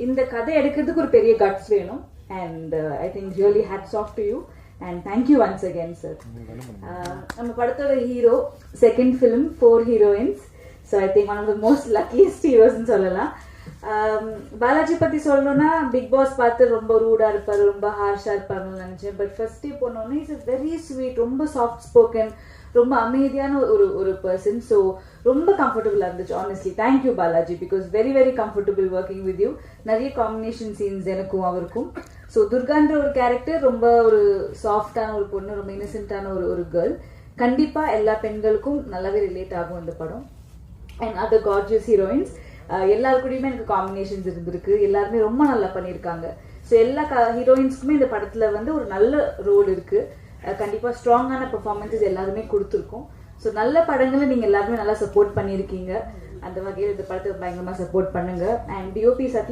இந்த கதை எடுக்கிறதுக்கு ஒரு பெரிய கட்ஸ் வேணும். And I think really hats off to you and thank you once again sir. நம்ம படத்தோட hero, second film 4 heroines. So I think one of the most luckiest ஹீரோஸ்ன்னு சொல்லலாம். பாலாஜி பத்தி சொல்லணும்னா பிக் பாஸ் பார்த்து ரொம்ப ரூடா இருப்பாரு, ரொம்ப ஹார்ஷா இருப்பாருன்னு நினைச்சேன். பட் ஃபர்ஸ்ட் டே போனோன்னே இட்ஸ் வெரி ஸ்வீட், ரொம்ப சாஃப்ட் ஸ்போக்கன், ரொம்ப அமைதியான ஒரு பர்சன். ஸோ ரொம்ப கம்ஃபர்டபுளா இருந்துச்சு honestly. Thank you Balaji, because very very comfortable working with you. நிறைய காம்பினேஷன் சீன்ஸ் எனக்கும் அவருக்கும். ஸோ துர்கான்ற ஒரு கேரக்டர் ரொம்ப ஒரு சாஃப்டான ஒரு பொண்ணு, ரொம்ப இன்னசென்ட்டான ஒரு கேர்ள். கண்டிப்பா எல்லா பெண்களுக்கும் நல்லாவே ரிலேட் ஆகும் இந்த படம். அண்ட் அதர் கார்ஜியஸ் ஹீரோயின்ஸ் எல்லாருக்கூடயுமே எனக்கு காம்பினேஷன்ஸ் இருந்திருக்கு. எல்லாருமே ரொம்ப நல்லா பண்ணியிருக்காங்க. ஸோ எல்லா ஹீரோயின்ஸ்க்குமே இந்த படத்துல வந்து ஒரு நல்ல ரோல் இருக்கு. கண்டிப்பா ஸ்ட்ராங்கான பெர்ஃபார்மன்ஸஸ் எல்லாருமே கொடுத்துருக்கோம். ஸோ நல்ல படங்களை நீங்க எல்லாருமே நல்லா சப்போர்ட் பண்ணியிருக்கீங்க. அந்த வகையில் இந்த படத்தை பயங்கரமா சப்போர்ட் பண்ணுங்க. And DOP Satish